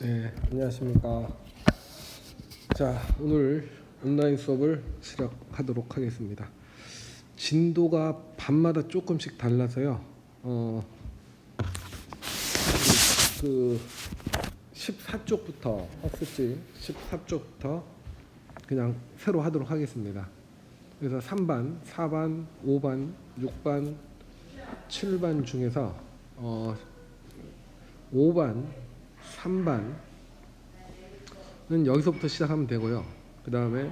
네, 안녕하십니까. 자, 오늘 온라인 수업을 시작하도록 하겠습니다. 진도가 밤마다 조금씩 달라서요. 그 14쪽부터 학습지 14쪽부터 그냥 새로 하도록 하겠습니다. 그래서 3반, 4반, 5반, 6반, 7반 중에서 5반, 3반은 여기서부터 시작하면 되고요. 그 다음에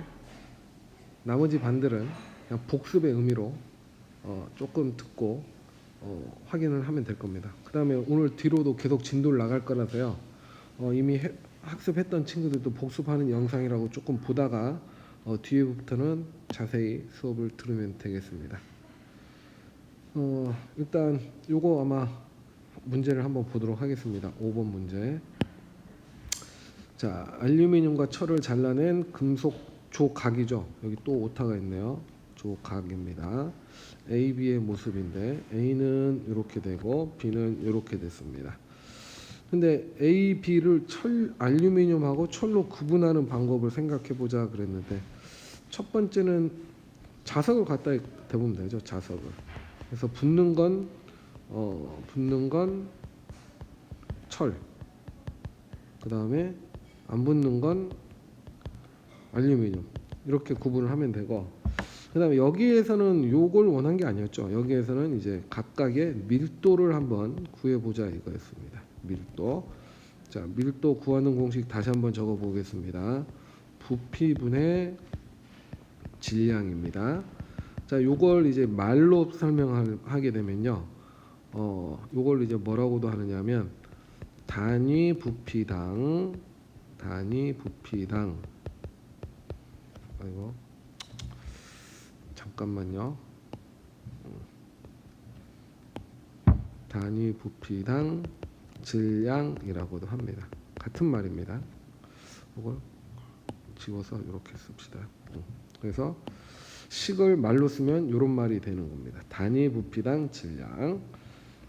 나머지 반들은 그냥 복습의 의미로 조금 듣고 확인을 하면 될 겁니다. 그 다음에 오늘 뒤로도 계속 진도를 나갈 거라서요. 이미 학습했던 친구들도 복습하는 영상이라고 조금 보다가 뒤에부터는 자세히 수업을 들으면 되겠습니다. 일단 요거 아마 문제를 한번 보도록 하겠습니다. 5번 문제. 자, 알루미늄과 철을 잘라낸 금속 조각이죠. 여기 또 오타가 있네요. 조각입니다. A, B의 모습인데 A는 이렇게 되고 B는 이렇게 됐습니다. 근데 A, B를 알루미늄하고 철로 구분하는 방법을 생각해 보자 그랬는데, 첫 번째는 자석을 갖다 대보면 되죠. 자석을. 그래서 붙는 건 철. 그 다음에 안 붙는 건 알루미늄. 이렇게 구분을 하면 되고, 그 다음에 여기에서는 요걸 원한 게 아니었죠. 여기에서는 이제 각각의 밀도를 한번 구해보자 이거였습니다. 밀도. 자, 밀도 구하는 공식 다시 한번 적어 보겠습니다. 부피분의 질량입니다. 자, 요걸 이제 말로 설명하게 되면요. 요걸 이제 뭐라고도 하느냐면 단위 부피당 아이고 잠깐만요. 단위 부피당 질량이라고도 합니다. 같은 말입니다. 이걸 지워서 이렇게 씁시다. 그래서 식을 말로 쓰면 이런 말이 되는 겁니다. 단위 부피당 질량.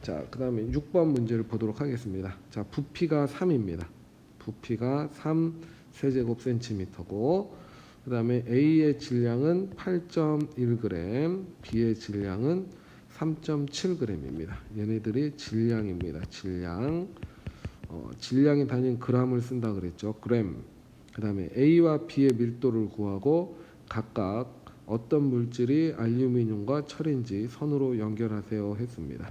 자, 그 다음에 6번 문제를 보도록 하겠습니다. 자, 부피가 3입니다. 부피가 3 세제곱센티미터고, 그 다음에 A의 질량은 8.1g, B의 질량은 3.7g입니다. 얘네들이 질량입니다. 질량의 단위는 g을 쓴다 그랬죠. g. 그 다음에 A와 B의 밀도를 구하고 각각 어떤 물질이 알루미늄과 철인지 선으로 연결하세요 했습니다.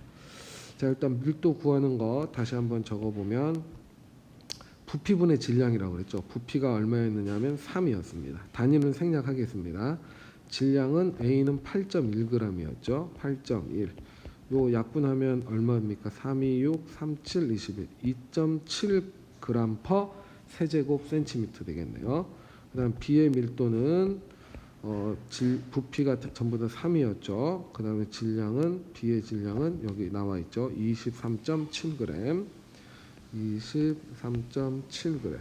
자, 일단 밀도 구하는 거 다시 한번 적어보면 부피분의 질량이라고 그랬죠. 부피가 얼마였느냐면 3이었습니다. 단위는 생략하겠습니다. 질량은 A는 8.1g이었죠. 8.1. 요 약분하면 얼마입니까? 3, 2, 6, 3, 7, 21. 2.7g per 세제곱센티미터 되겠네요. 그 다음 B의 밀도는 부피가 전부 다 3이었죠. 그 다음에 B의 질량은 여기 나와 있죠. 23.7g. 23.7g.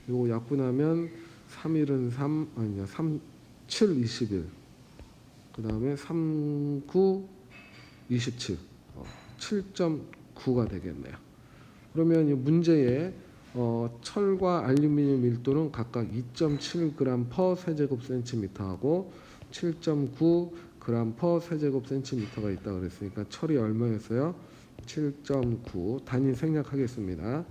요거 약분하면 3일은 3, 아니야, 3, 7, 21. 그 다음에 3, 9, 27. 7.9가 되겠네요. 그러면 이 문제에 철과 알루미늄 밀도는 각각 2.7g per 세제곱센티미터하고 7.9g per 세제곱센티미터가 있다 그랬으니까 철이 얼마였어요? 7.9. 단위 생략하겠습니다.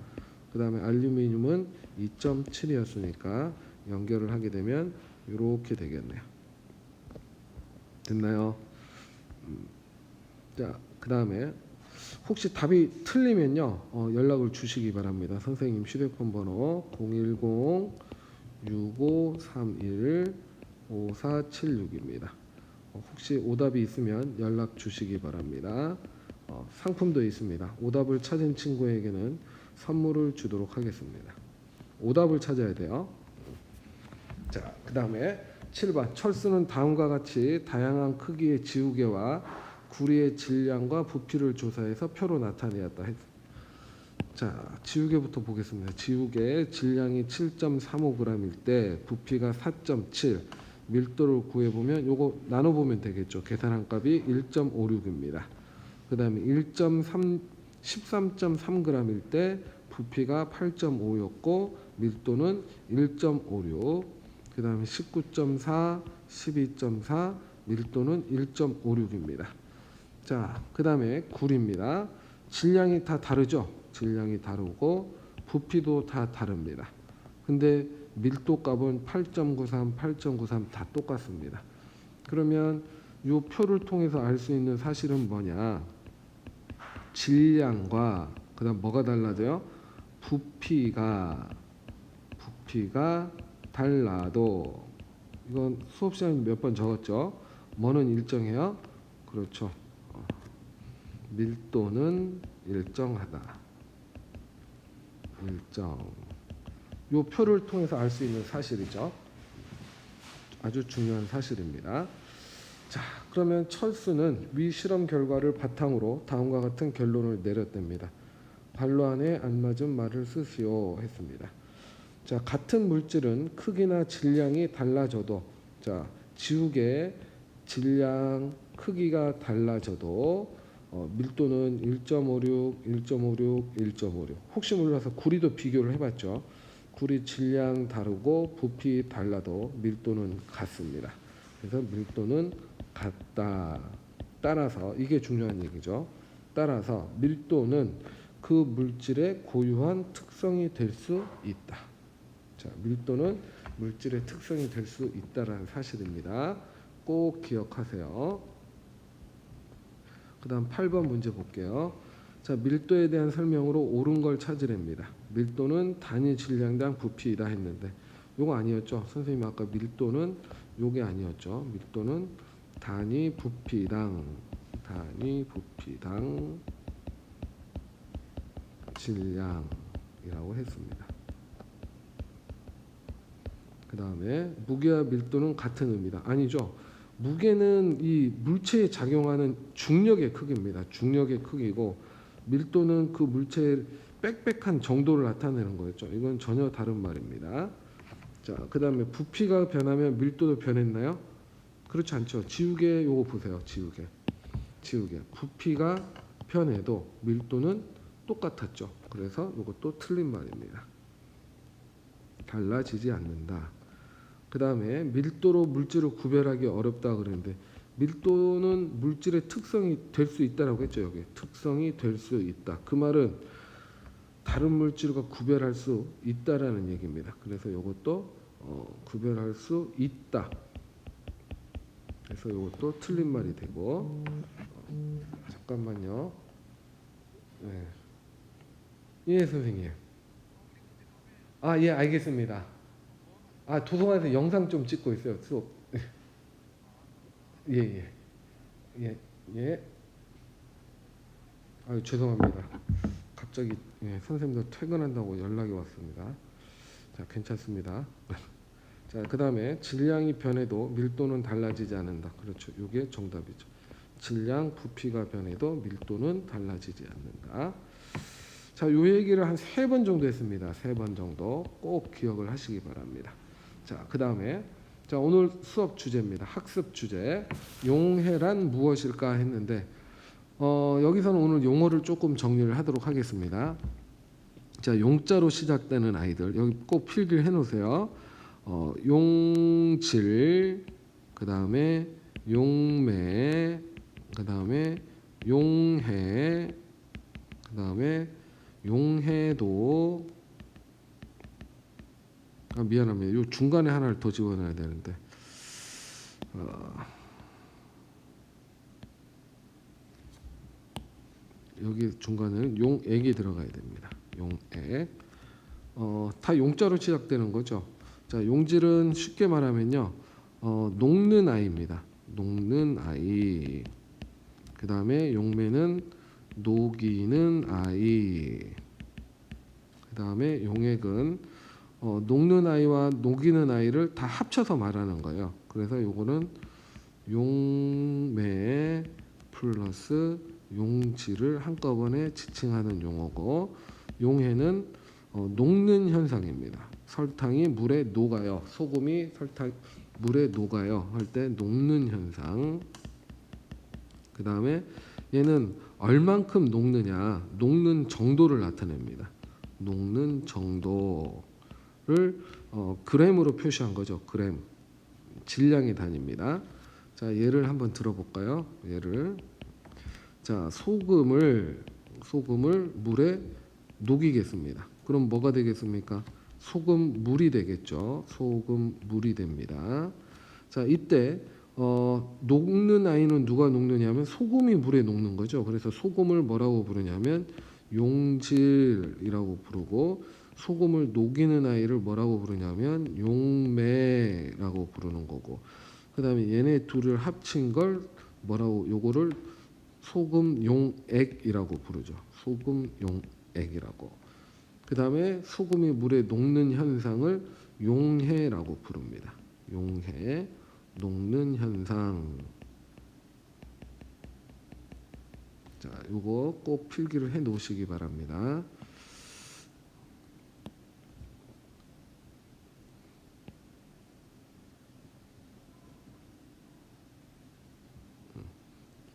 그 다음에 알루미늄은 2.7이었으니까 연결을 하게 되면 이렇게 되겠네요. 됐나요? 자, 그 다음에 혹시 답이 틀리면요 연락을 주시기 바랍니다. 선생님 휴대폰 번호 010-6531-5476입니다. 혹시 오답이 있으면 연락 주시기 바랍니다. 상품도 있습니다. 오답을 찾은 친구에게는 선물을 주도록 하겠습니다. 오답을 찾아야 돼요. 자, 그 다음에 7번. 철수는 다음과 같이 다양한 크기의 지우개와 구리의 질량과 부피를 조사해서 표로 나타내었다. 자, 지우개부터 보겠습니다. 지우개 질량이 7.35g일 때 부피가 4.7, 밀도를 구해보면 요거 나눠보면 되겠죠. 계산한 값이 1.56입니다. 그 다음에 13.3g일 때 부피가 8.5였고 밀도는 1.56. 그 다음에 19.4, 12.4, 밀도는 1.56입니다. 자, 그 다음에 굴입니다. 질량이 다 다르죠. 질량이 다르고 부피도 다 다릅니다. 근데 밀도 값은 8.93, 8.93 다 똑같습니다. 그러면 이 표를 통해서 알 수 있는 사실은 뭐냐? 질량과 그다음 뭐가 달라져요? 부피가 달라도 이건 수업 시간에 몇 번 적었죠? 뭐는 일정해요? 그렇죠. 밀도는 일정하다. 일정. 요 표를 통해서 알 수 있는 사실이죠. 아주 중요한 사실입니다. 자, 그러면 철수는 위 실험 결과를 바탕으로 다음과 같은 결론을 내렸답니다. 반론에 안 맞은 말을 쓰시오 했습니다. 자, 같은 물질은 크기나 질량이 달라져도, 자, 지우개 질량 크기가 달라져도 밀도는 1.56, 1.56, 1.56. 혹시 몰라서 구리도 비교를 해봤죠. 구리 질량 다르고 부피 달라도 밀도는 같습니다. 그래서 밀도는 같다. 따라서 이게 중요한 얘기죠. 따라서 밀도는 그 물질의 고유한 특성이 될 수 있다. 자, 밀도는 물질의 특성이 될 수 있다라는 사실입니다. 꼭 기억하세요. 그 다음 8번 문제 볼게요. 자, 밀도에 대한 설명으로 옳은 걸 찾으랍니다. 밀도는 단위 질량당 부피이다 했는데 요거 아니었죠. 선생님 아까 밀도는 요게 아니었죠. 밀도는 단위 부피당 질량이라고 했습니다. 그 다음에 무게와 밀도는 같은 의미다. 아니죠. 무게는 이 물체에 작용하는 중력의 크기입니다. 중력의 크기고 밀도는 그 물체의 빽빽한 정도를 나타내는 거였죠. 이건 전혀 다른 말입니다. 자, 그 다음에 부피가 변하면 밀도도 변했나요? 그렇지 않죠. 지우개 요거 보세요. 지우개 부피가 변해도 밀도는 똑같았죠. 그래서 이것도 틀린 말입니다. 달라지지 않는다. 그 다음에 밀도로 물질을 구별하기 어렵다 그랬는데 밀도는 물질의 특성이 될 수 있다라고 했죠. 여기 특성이 될 수 있다. 그 말은 다른 물질과 구별할 수 있다라는 얘기입니다. 그래서 이것도 구별할 수 있다. 그래서 이것도 틀린 말이 되고 잠깐만요. 네. 예, 선생님. 아, 예, 알겠습니다. 아, 도서관에서 영상 좀 찍고 있어요. 수업. 예. 아유, 죄송합니다. 갑자기 선생님도 퇴근한다고 연락이 왔습니다. 자, 괜찮습니다. 자, 그 다음에 질량이 변해도 밀도는 달라지지 않는다. 그렇죠. 이게 정답이죠. 질량, 부피가 변해도 밀도는 달라지지 않는다. 자, 요 얘기를 한 3번 정도 했습니다. 3번 정도 꼭 기억을 하시기 바랍니다. 자, 그 다음에 자, 오늘 수업 주제입니다. 학습 주제. 용해란 무엇일까 했는데 여기서는 오늘 용어를 조금 정리를 하도록 하겠습니다. 자, 용자로 시작되는 아이들 여기 꼭 필기를 해놓으세요. 용질, 그 다음에 용매, 그 다음에 용해, 그 다음에 용해도. 미안합니다. 요 중간에 하나를 더 집어넣어야 되는데 여기 중간에는 용액이 들어가야 됩니다. 용액. 다 용자로 시작되는 거죠. 자, 용질은 쉽게 말하면요, 녹는 아이입니다. 녹는 아이. 그 다음에 용매는 녹이는 아이. 그 다음에 용액은 녹는 아이와 녹이는 아이를 다 합쳐서 말하는 거예요. 그래서 요거는 용매 플러스 용질을 한꺼번에 지칭하는 용어고, 용해는 녹는 현상입니다. 설탕이 물에 녹아요. 소금이 물에 녹아요 할 때 녹는 현상. 그 다음에 얘는 얼만큼 녹느냐, 녹는 정도를 나타냅니다. 녹는 정도를 그램으로 표시한 거죠. 그램. 질량의 단위입니다. 자, 예를 한번 들어볼까요? 예를. 자, 소금을 물에 녹이겠습니다. 그럼 뭐가 되겠습니까? 소금물이 되겠죠. 소금물이 됩니다. 자, 이때 녹는 아이는 누가 녹느냐면 소금이 물에 녹는 거죠. 그래서 소금을 뭐라고 부르냐면 용질이라고 부르고, 소금을 녹이는 아이를 뭐라고 부르냐면 용매라고 부르는 거고, 그 다음에 얘네 둘을 합친 걸 뭐라고, 요거를 소금용액이라고 부르죠. 소금용액이라고. 그 다음에 소금이 물에 녹는 현상을 용해라고 부릅니다. 용해, 녹는 현상. 자, 요거 꼭 필기를 해 놓으시기 바랍니다.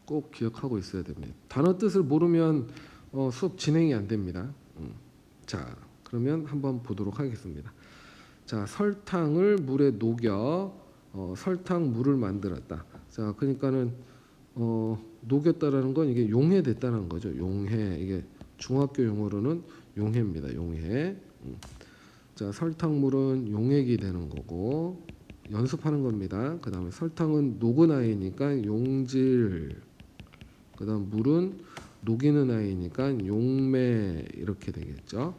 꼭 기억하고 있어야 됩니다. 단어 뜻을 모르면 수업 진행이 안 됩니다. 자, 그러면 한번 보도록 하겠습니다. 자, 설탕을 물에 녹여 설탕물을 만들었다. 자, 그러니까는 녹였다라는 건 이게 용해됐다는 거죠. 용해. 이게 중학교 용어로는 용해입니다. 용해. 자, 설탕물은 용액이 되는 거고 연습하는 겁니다. 그 다음에 설탕은 녹은 아이니까 용질. 그 다음 물은 녹이는 아이니까 용매 이렇게 되겠죠.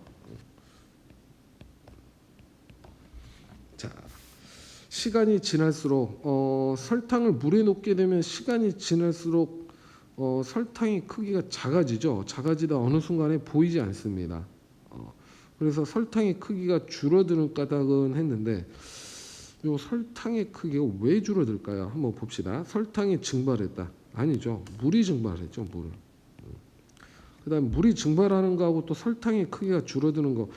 자, 시간이 지날수록 설탕을 물에 녹게 되면 시간이 지날수록 설탕의 크기가 작아지죠. 작아지다 어느 순간에 보이지 않습니다. 그래서 설탕의 크기가 줄어드는 까닭은 했는데, 요 설탕의 크기가 왜 줄어들까요? 한번 봅시다. 설탕이 증발했다. 아니죠. 물이 증발했죠. 물. 그다음 물이 증발하는 거하고 또 설탕의 크기가 줄어드는 거.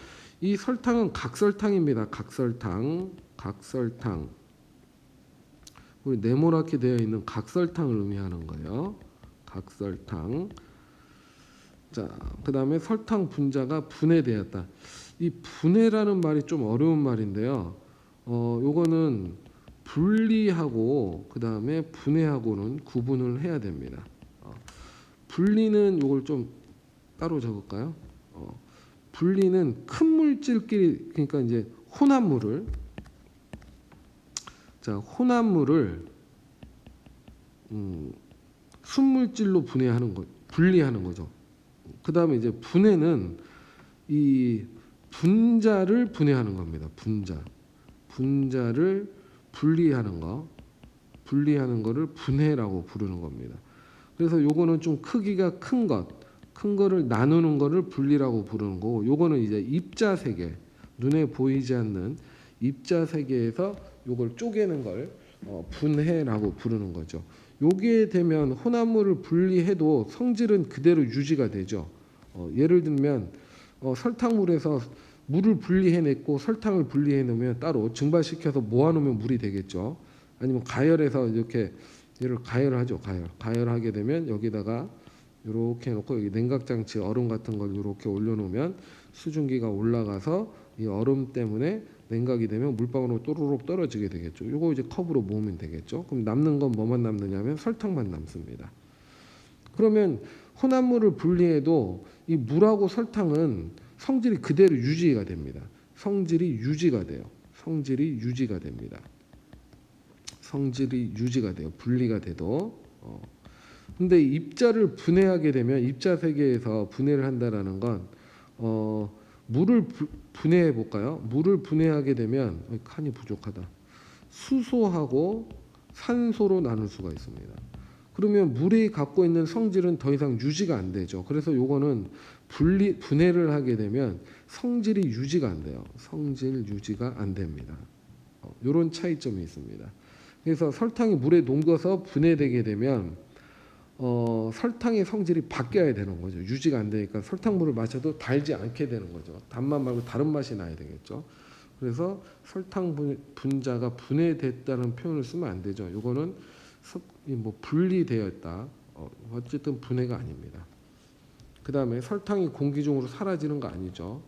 이 설탕은 각설탕입니다. 각설탕. 우리 네모나게 되어 있는 각설탕을 의미하는 거예요. 각설탕. 자, 그다음에 설탕 분자가 분해되었다. 이 분해라는 말이 좀 어려운 말인데요. 요거는 분리하고 그다음에 분해하고는 구분을 해야 됩니다. 분리는 요걸 좀 따로 적을까요? 분리는 큰 물질끼리, 그러니까 이제 혼합물을, 자, 혼합물을 순물질로 분해하는 거, 분리하는 거죠. 그다음에 이제 분해는 이 분자를 분해하는 겁니다. 분자를 분리하는 거를 분해라고 부르는 겁니다. 그래서 요거는 좀 크기가 큰 거를 나누는 거를 분리라고 부르는 거고, 요거는 이제 입자 세계, 눈에 보이지 않는 입자 세계에서 요걸 쪼개는 걸 분해라고 부르는 거죠. 요게 되면 혼합물을 분리해도 성질은 그대로 유지가 되죠. 예를 들면 설탕물에서 물을 분리해냈고 설탕을 분리해놓으면 따로 증발시켜서 모아놓으면 물이 되겠죠. 아니면 가열해서 이렇게 얘를 가열하죠. 가열하게 되면 여기다가 이렇게 해놓고 여기 냉각장치 얼음 같은 걸 이렇게 올려놓으면 수증기가 올라가서 이 얼음 때문에 냉각이 되면 물방울로 또르륵 떨어지게 되겠죠. 이거 이제 컵으로 모으면 되겠죠. 그럼 남는 건 뭐만 남느냐면 설탕만 남습니다. 그러면 혼합물을 분리해도 이 물하고 설탕은 성질이 그대로 유지가 됩니다. 성질이 유지가 돼요. 성질이 유지가 돼요. 분리가 돼도. 근데 입자를 분해하게 되면 입자 세계에서 분해를 한다라는 건 물을 분해해 볼까요? 물을 분해하게 되면 칸이 부족하다. 수소하고 산소로 나눌 수가 있습니다. 그러면 물이 갖고 있는 성질은 더 이상 유지가 안 되죠. 그래서 요거는 분해를 하게 되면 성질이 유지가 안 돼요. 성질 유지가 안 됩니다. 이런 차이점이 있습니다. 그래서 설탕이 물에 녹아서 분해되게 되면 설탕의 성질이 바뀌어야 되는 거죠. 유지가 안 되니까 설탕물을 마셔도 달지 않게 되는 거죠. 단맛 말고 다른 맛이 나야 되겠죠. 그래서 설탕 분자가 분해됐다는 표현을 쓰면 안 되죠. 이거는 뭐 분리되었다. 어쨌든 분해가 아닙니다. 그 다음에 설탕이 공기 중으로 사라지는 거 아니죠.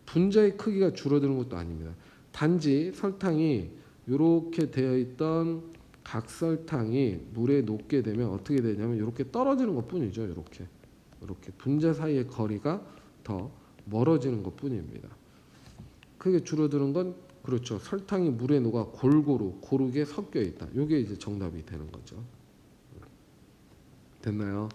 분자의 크기가 줄어드는 것도 아닙니다. 단지 설탕이 이렇게 되어 있던 각설탕이 물에 녹게 되면 어떻게 되냐면 이렇게 떨어지는 것뿐이죠. 이렇게 분자 사이의 거리가 더 멀어지는 것뿐입니다. 크게 줄어드는 건 그렇죠. 설탕이 물에 녹아 골고루 고르게 섞여 있다. 이게 이제 정답이 되는 거죠. 됐나요?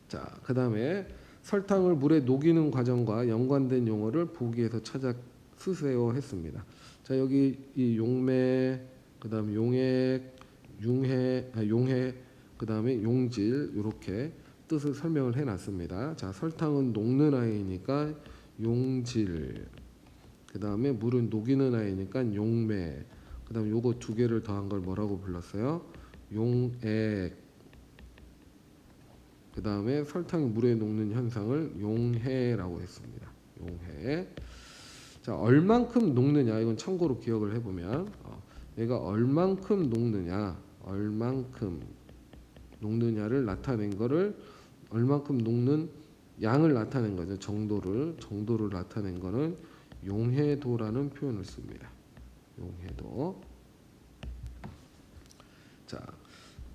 자, 그다음에 설탕을 물에 녹이는 과정과 연관된 용어를 보기에서 찾아 쓰세요 했습니다. 자, 여기 이 용매, 그다음 용액, 용해, 그다음에 용질 이렇게 뜻을 설명을 해놨습니다. 자, 설탕은 녹는 아이니까 용질, 그다음에 물은 녹이는 아이니까 용매, 그다음 요거 두 개를 더한 걸 뭐라고 불렀어요? 용액. 그다음에 설탕이 물에 녹는 현상을 용해라고 했습니다. 용해. 자, 얼만큼 녹느냐 이건 참고로 기억을 해보면 얘가 얼만큼 녹느냐를 나타낸 거를 얼만큼 녹는 양을 나타낸 거죠. 정도를 나타낸 거는 용해도라는 표현을 씁니다. 용해도. 자,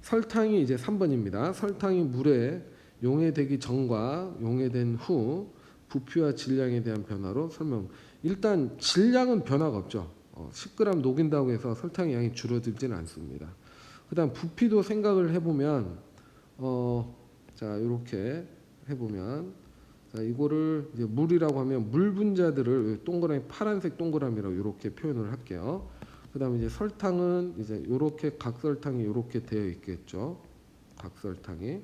설탕이 이제 3번입니다. 설탕이 물에 용해되기 전과 용해된 후 부피와 질량에 대한 변화로 설명. 일단 질량은 변화가 없죠. 10g 녹인다고 해서 설탕의 양이 줄어들지는 않습니다. 그다음 부피도 생각을 해보면 자, 이렇게 해보면 자, 이거를 이제 물이라고 하면 물 분자들을 동그라미 파란색 동그라미라고 이렇게 표현을 할게요. 그다음에 이제 설탕은 이제 이렇게 각설탕이 이렇게 되어 있겠죠. 각설탕이.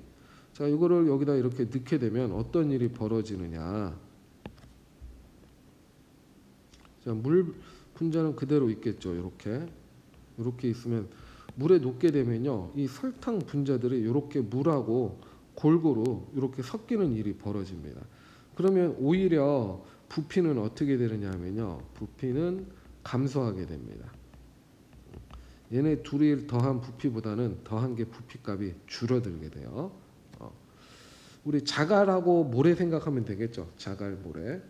자, 이거를 여기다 이렇게 넣게 되면 어떤 일이 벌어지느냐. 자, 물 분자는 그대로 있겠죠. 이렇게 있으면 물에 녹게 되면요, 이 설탕 분자들이 이렇게 물하고 골고루 이렇게 섞이는 일이 벌어집니다. 그러면 오히려 부피는 어떻게 되느냐 하면요, 부피는 감소하게 됩니다. 얘네 둘이 더한 부피보다는 더한 게 부피값이 줄어들게 돼요. 우리 자갈하고 모래 생각하면 되겠죠. 자갈, 모래.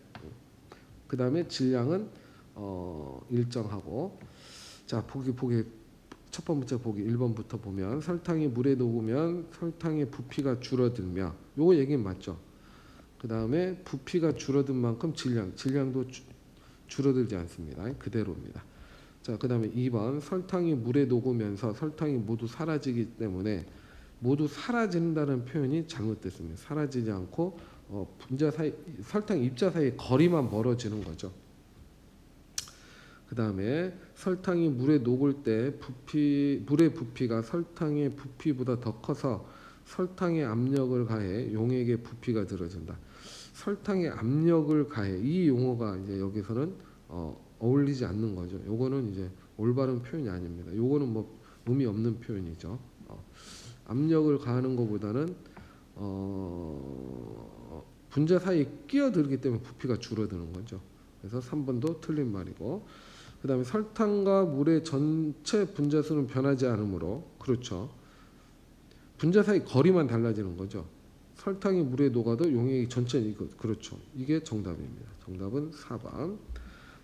그 다음에 질량은 일정하고. 자, 보기 첫 번째 보기 1번부터 보면 설탕이 물에 녹으면 설탕의 부피가 줄어들며, 요거 얘기는 맞죠. 그 다음에 부피가 줄어든 만큼 질량도 줄어들지 않습니다. 그대로입니다. 자, 그 다음에 2번 설탕이 물에 녹으면서 설탕이 모두 사라지기 때문에 모두 사라진다는 표현이 잘못됐습니다. 사라지지 않고 분자 사이, 설탕 입자 사이 거리만 멀어지는 거죠. 그 다음에 설탕이 물에 녹을 때 물의 부피가 설탕의 부피보다 더 커서 설탕의 압력을 가해 용액의 부피가 늘어진다. 설탕의 압력을 가해, 이 용어가 이제 여기서는 어울리지 않는 거죠. 요거는 이제 올바른 표현이 아닙니다. 요거는 뭐 의미 없는 표현이죠. 압력을 가하는 것보다는 분자 사이에 끼어들기 때문에 부피가 줄어드는 거죠. 그래서 3번도 틀린 말이고. 그 다음에 설탕과 물의 전체 분자 수는 변하지 않으므로, 그렇죠, 분자 사이 거리만 달라지는 거죠. 설탕이 물에 녹아도 용액이 전체, 이거 그렇죠. 이게 정답입니다. 정답은 4번.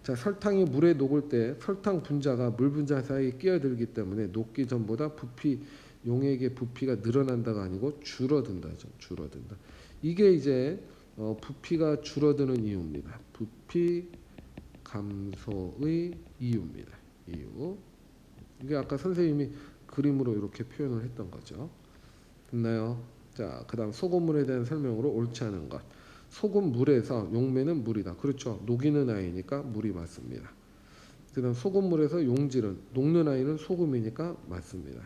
자, 설탕이 물에 녹을 때 설탕 분자가 물 분자 사이에 끼어들기 때문에 녹기 전보다 용액의 부피가 늘어난다가 아니고 줄어든다죠. 줄어든다. 이게 이제 부피가 줄어드는 이유입니다. 부피 감소의 이유입니다. 이유. 이게 아까 선생님이 그림으로 이렇게 표현을 했던 거죠. 됐나요? 자, 그다음 소금물에 대한 설명으로 옳지 않은 것. 소금물에서 용매는 물이다. 그렇죠. 녹이는 아이니까 물이 맞습니다. 그다음 소금물에서 용질은 녹는 아이는 소금이니까 맞습니다.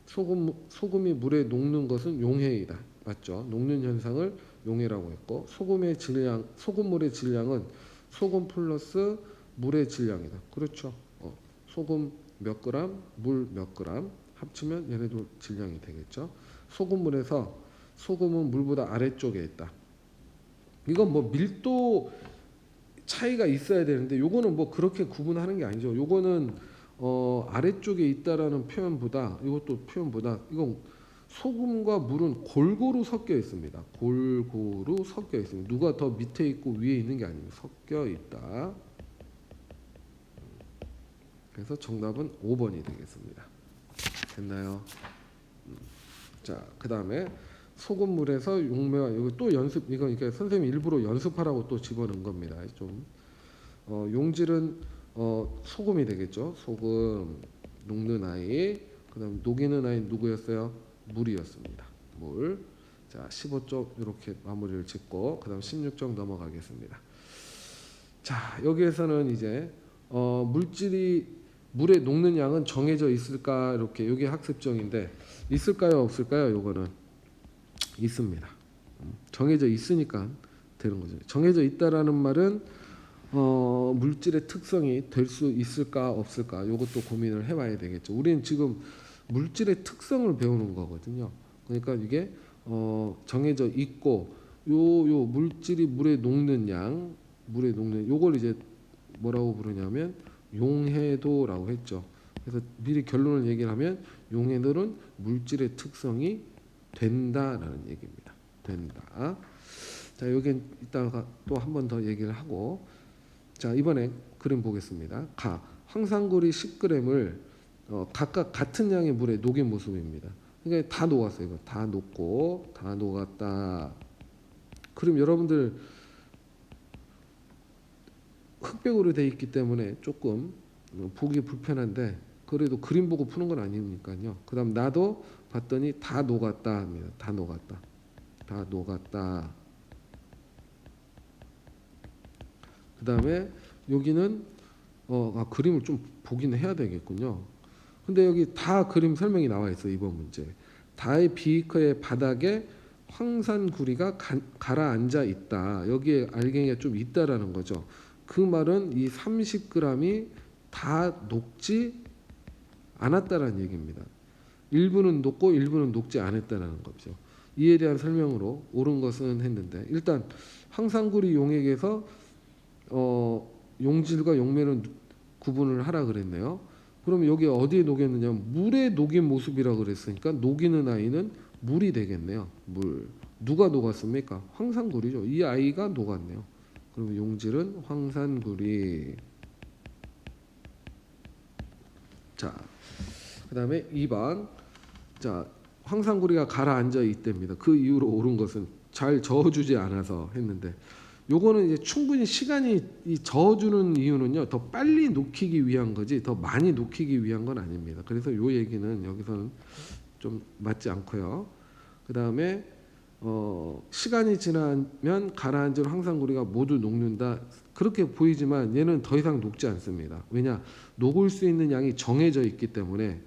소금이 물에 녹는 것은 용해이다. 맞죠? 녹는 현상을 용해라고 했고, 소금물의 질량은 소금 플러스 물의 질량이다. 그렇죠. 소금 몇 그램, 물 몇 그램 합치면 얘네도 질량이 되겠죠. 소금은 물보다 아래쪽에 있다. 이건 뭐 밀도 차이가 있어야 되는데 요거는 뭐 그렇게 구분하는 게 아니죠. 요거는 아래쪽에 있다라는 표현보다 이건 소금과 물은 골고루 섞여 있습니다. 골고루 섞여 있습니다. 누가 더 밑에 있고 위에 있는 게 아니고 섞여 있다. 그래서 정답은 5번이 되겠습니다. 됐나요? 자, 그 다음에 소금물에서 용매와 이거 또 연습 이거 그러니까 선생님 일부러 연습하라고 또 집어넣은 겁니다. 좀 용질은 소금이 되겠죠. 소금 녹는 아이 그다음 녹이는 아이 누구였어요? 물이었습니다. 물. 자 15쪽 이렇게 마무리를 짓고 그다음 16쪽 넘어가겠습니다. 자 여기에서는 이제 물질이 물에 녹는 양은 정해져 있을까 이렇게 이게 학습정인데 있을까요 없을까요? 요거는 있습니다. 정해져 있으니까 되는 거죠. 정해져 있다라는 말은 물질의 특성이 될 수 있을까 없을까 이것도 고민을 해봐야 되겠죠. 우리는 지금 물질의 특성을 배우는 거거든요. 그러니까 이게 정해져 있고 요 물질이 물에 녹는 양, 물에 녹는 요걸 이제 뭐라고 부르냐면 용해도라고 했죠. 그래서 미리 결론을 얘기를 하면 용해도는 물질의 특성이 된다라는 얘기입니다. 된다. 자, 여기 이따가 또 한 번 더 얘기를 하고 자, 이번에 그림 보겠습니다. 황산구리 10g을 각각 같은 양의 물에 녹인 모습입니다. 그러니까 다 녹았어요. 이거 다 녹고 다 녹았다. 그럼 여러분들 흑백으로 돼 있기 때문에 조금 보기 불편한데 그래도 그림 보고 푸는 건 아니니까요. 그다음 나도 봤더니 다 녹았다 합니다. 다 녹았다. 다 녹았다. 그다음에 여기는 그림을 좀 보긴 해야 되겠군요. 근데 여기 다 그림 설명이 나와 있어요. 이번 문제. 다의 비커의 바닥에 황산구리가 가라앉아 있다. 여기에 알갱이가 좀 있다라는 거죠. 그 말은 이 30g이 다 녹지 않았다라는 얘기입니다. 일부는 녹고 일부는 녹지 않았다라는 거죠. 이에 대한 설명으로 옳은 것은 했는데 일단 황산구리 용액에서 용질과 용매는 구분을 하라 그랬네요. 그럼 여기 어디에 녹였느냐? 물에 녹인 모습이라고 그랬으니까 녹이는 아이는 물이 되겠네요. 물. 누가 녹았습니까? 황산구리죠. 이 아이가 녹았네요. 그럼 용질은 황산구리. 자, 그 다음에 2번. 자, 황산구리가 가라앉아 있답니다. 그 이후로 옳은 것은 잘 저어주지 않아서 했는데 요거는 이제 충분히 시간이 이 저어주는 이유는요 더 빨리 녹히기 위한 거지 더 많이 녹히기 위한 건 아닙니다. 그래서 요 얘기는 여기서는 좀 맞지 않고요. 그 다음에 시간이 지나면 가라앉은 황산구리가 모두 녹는다. 그렇게 보이지만 얘는 더 이상 녹지 않습니다. 왜냐 녹을 수 있는 양이 정해져 있기 때문에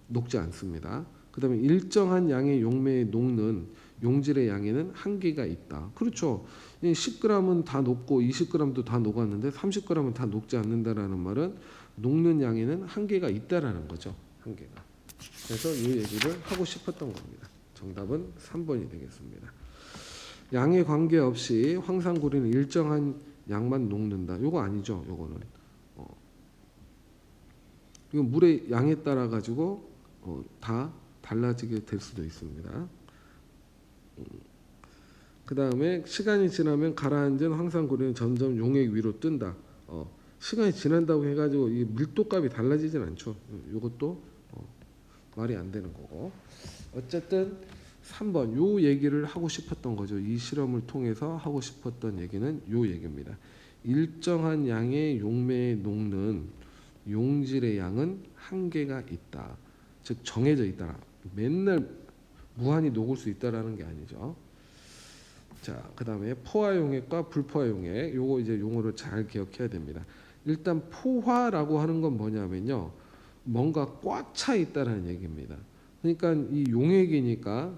녹지 않습니다. 그 다음에 일정한 양의 용매에 녹는 용질의 양에는 한계가 있다. 그렇죠. 10g은 다 녹고 20g도 다 녹았는데 30g은 다 녹지 않는다라는 말은 녹는 양에는 한계가 있다라는 거죠. 한계가. 그래서 이 얘기를 하고 싶었던 겁니다. 정답은 3번이 되겠습니다. 양에 관계없이 황산구리는 일정한 양만 녹는다. 요거 아니죠. 요거는 이건 물의 양에 따라 가지고 다 달라지게 될 수도 있습니다. 그 다음에 시간이 지나면 가라앉은 황산구리는 점점 용액 위로 뜬다. 시간이 지난다고 해가지고 이 밀도값이 달라지진 않죠. 이것도 말이 안 되는 거고. 어쨌든 3번 요 얘기를 하고 싶었던 거죠. 이 실험을 통해서 하고 싶었던 얘기는 요 얘기입니다. 일정한 양의 용매에 녹는 용질의 양은 한계가 있다. 즉 정해져 있다. 맨날 무한히 녹을 수 있다라는 게 아니죠. 자, 그다음에 포화 용액과 불포화 용액 요거 이제 용어를 잘 기억해야 됩니다. 일단 포화라고 하는 건 뭐냐면요. 뭔가 꽉 차 있다라는 얘기입니다. 그러니까 이 용액이니까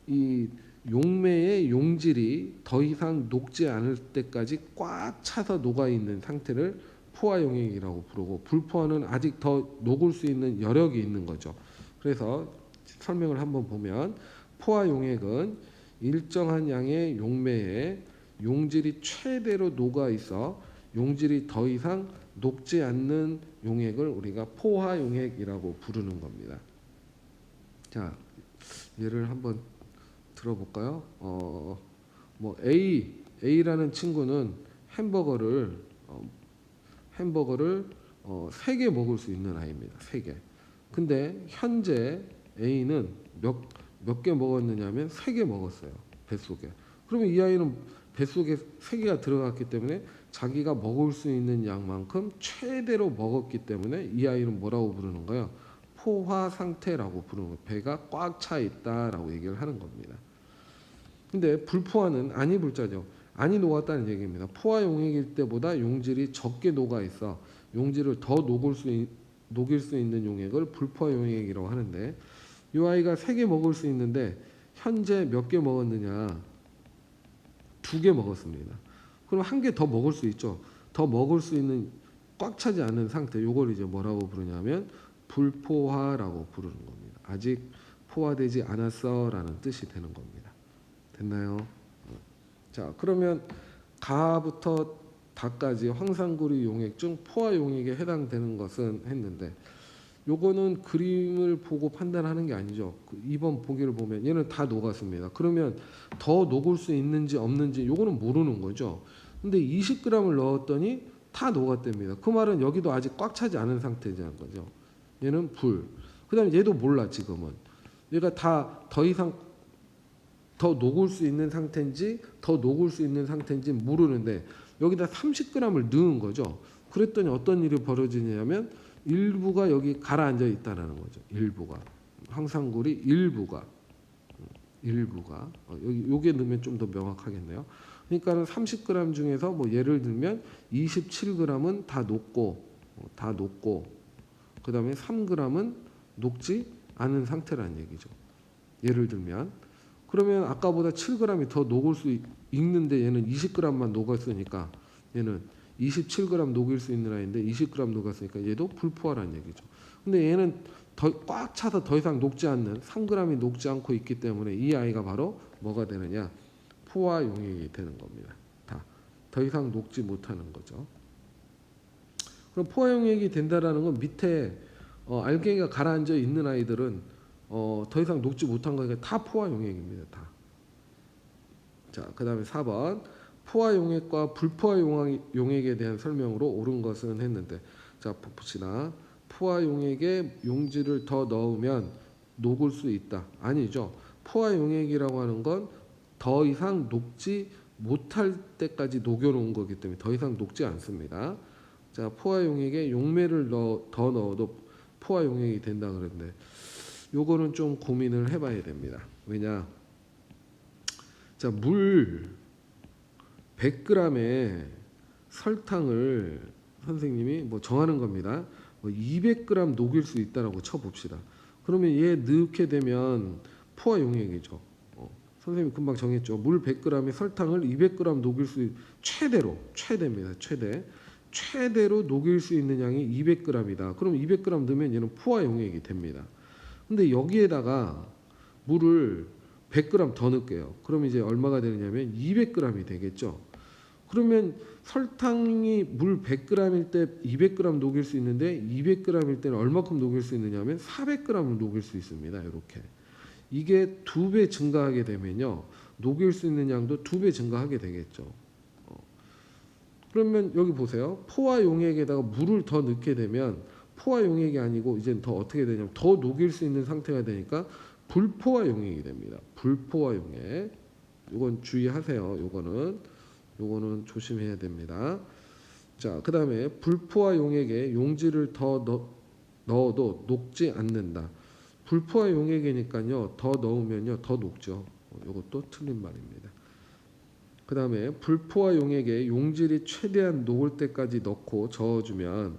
이 용매의 용질이 더 이상 녹지 않을 때까지 꽉 차서 녹아 있는 상태를 포화 용액이라고 부르고 불포화는 아직 더 녹을 수 있는 여력이 있는 거죠. 그래서 설명을 한번 보면 포화 용액은 일정한 양의 용매에 용질이 최대로 녹아 있어 용질이 더 이상 녹지 않는 용액을 우리가 포화 용액이라고 부르는 겁니다. 자, 예를 한번 들어볼까요? 뭐 A라는 친구는 햄버거를 3개 먹을 수 있는 아이입니다. 3개. 근데 현재 A는 몇 개 먹었느냐면 3개 먹었어요. 뱃속에. 그러면 이 아이는 뱃속에 3개가 들어갔기 때문에 자기가 먹을 수 있는 양만큼 최대로 먹었기 때문에 이 아이는 뭐라고 부르는 거예요? 포화 상태라고 부르는 거예요. 배가 꽉 차 있다라고 얘기를 하는 겁니다. 근데 불포화는 안이 불자죠. 안이 녹았다는 얘기입니다. 포화 용액일 때보다 용질이 적게 녹아 있어 용질을 더 녹일 수 있는 용액을 불포화 용액이라고 하는데 이 아이가 3개 먹을 수 있는데 현재 몇 개 먹었느냐? 2개 먹었습니다. 그럼 1개 더 먹을 수 있죠. 더 먹을 수 있는 꽉 차지 않은 상태. 요걸 이제 뭐라고 부르냐면 불포화라고 부르는 겁니다. 아직 포화되지 않았어라는 뜻이 되는 겁니다. 됐나요? 자, 그러면 가부터 다까지 황산구리 용액 중 포화 용액에 해당되는 것은 했는데 요거는 그림을 보고 판단하는 게 아니죠. 2번 보기를 보면 얘는 다 녹았습니다. 그러면 더 녹을 수 있는지 없는지 요거는 모르는 거죠. 근데 20g을 넣었더니 다 녹았답니다. 그 말은 여기도 아직 꽉 차지 않은 상태라는 거죠. 얘는 불. 그다음에 얘도 몰라 지금은. 얘가 다 더 이상 더 녹을 수 있는 상태인지 더 녹을 수 있는 상태인지 모르는데 여기다 30g을 넣은 거죠. 그랬더니 어떤 일이 벌어지냐면 일부가 여기 가라앉아 있다는 거죠. 일부가 황산굴이 일부가 여기 요게 넣으면 좀 더 명확하겠네요. 그러니까는 30g 중에서 뭐 예를 들면 27g은 다 녹고 그다음에 3g은 녹지 않은 상태라는 얘기죠. 예를 들면 그러면 아까보다 7g이 더 녹을 수 있는데 얘는 20g만 녹았으니까 얘는 27g 녹일 수 있는 아이인데 20g 녹았으니까 얘도 불포화라는 얘기죠. 근데 얘는 꽉 차서 더 이상 녹지 않는 3g이 녹지 않고 있기 때문에 이 아이가 바로 뭐가 되느냐? 포화 용액이 되는 겁니다. 더 이상 녹지 못하는 거죠. 그럼 포화 용액이 된다라는 건 밑에 알갱이가 가라앉아 있는 아이들은 더 이상 녹지 못한 거니까 다 포화 용액입니다. 다. 자, 그다음에 4번 포화 용액과 불포화 용액에 대한 설명으로 옳은 것은 했는데 자 봅시다. 포화 용액에 용질을 더 넣으면 녹을 수 있다. 아니죠. 포화 용액이라고 하는 건 더 이상 녹지 못할 때까지 녹여놓은 거기 때문에 더 이상 녹지 않습니다. 자, 포화 용액에 용매를 더 넣어도 포화 용액이 된다 그랬는데 요거는 좀 고민을 해봐야 됩니다. 왜냐? 자, 물 100g에 설탕을 선생님이 뭐 정하는 겁니다. 200g 녹일 수 있다라고 쳐봅시다. 그러면 얘 넣게 되면 포화 용액이죠. 선생님이 금방 정했죠. 물 100g에 설탕을 200g 녹일 수 최대입니다. 최대로 녹일 수 있는 양이 200g이다. 그럼 200g 넣으면 얘는 포화 용액이 됩니다. 근데 여기에다가 물을 100g 더 넣을게요. 그럼 이제 얼마가 되느냐면 200g이 되겠죠. 그러면 설탕이 물 100g일 때 200g 녹일 수 있는데 200g일 때는 얼마큼 녹일 수 있느냐면 400g을 녹일 수 있습니다. 이렇게. 이게 2배 증가하게 되면요. 녹일 수 있는 양도 2배 증가하게 되겠죠. 그러면 여기 보세요. 포화 용액에다가 물을 더 넣게 되면 포화 용액이 아니고 이제 더 어떻게 되냐면 더 녹일 수 있는 상태가 되니까 불포화 용액이 됩니다. 불포화 용액. 이건 주의하세요. 요거는 조심해야 됩니다. 자, 그다음에 불포화 용액에 용질을 더 넣어도 녹지 않는다. 불포화 용액이니까요. 더 넣으면요. 더 녹죠. 요것도 틀린 말입니다. 그다음에 불포화 용액에 용질이 최대한 녹을 때까지 넣고 저어주면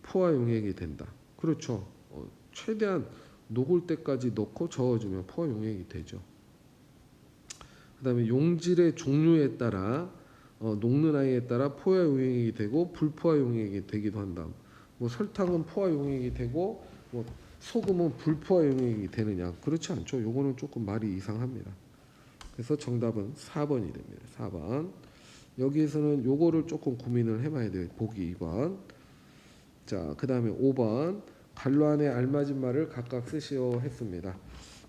포화 용액이 된다. 그렇죠. 최대한 녹을 때까지 넣고 저어주면 포화 용액이 되죠. 그다음에 용질의 종류에 따라 녹는 아이에 따라 포화 용액이 되고 불포화 용액이 되기도 한다. 뭐 설탕은 포화 용액이 되고 뭐 소금은 불포화 용액이 되느냐? 그렇지 않죠. 요거는 조금 말이 이상합니다. 그래서 정답은 4번이 됩니다. 4번. 여기에서는 요거를 조금 고민을 해봐야 돼요. 보기 2번. 자, 그 다음에 5번. 갈로 안에 알맞은 말을 각각 쓰시오 했습니다.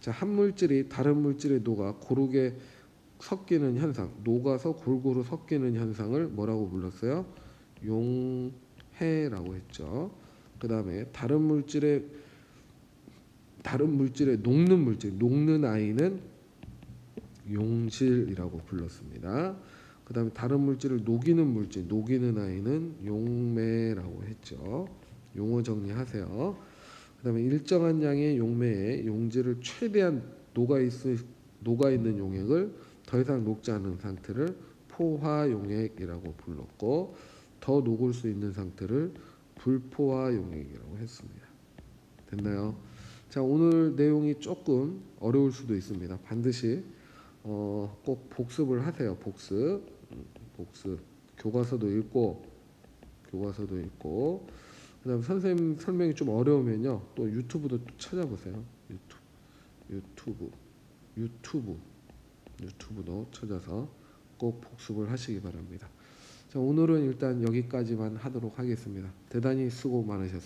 자, 한 물질이 다른 물질에 녹아 고르게 섞이는 현상, 녹아서 골고루 섞이는 현상을 뭐라고 불렀어요? 용해라고 했죠. 그 다음에 다른 물질에 녹는 물질, 녹는 아이는 용실이라고 불렀습니다. 그 다음에 다른 물질을 녹이는 물질, 녹이는 아이는 용매라고 했죠. 용어 정리하세요. 그 다음에 일정한 양의 용매에 용질을 최대한 녹아있는 용액을 더 이상 녹지 않은 상태를 포화용액이라고 불렀고, 더 녹을 수 있는 상태를 불포화용액이라고 했습니다. 됐나요? 자, 오늘 내용이 조금 어려울 수도 있습니다. 반드시 꼭 복습을 하세요. 복습. 교과서도 읽고 그다음 선생님 설명이 좀 어려우면요, 또 유튜브도 또 찾아보세요. 유튜브도 찾아서 꼭 복습을 하시기 바랍니다. 자, 오늘은 일단 여기까지만 하도록 하겠습니다. 대단히 수고 많으셨습니다.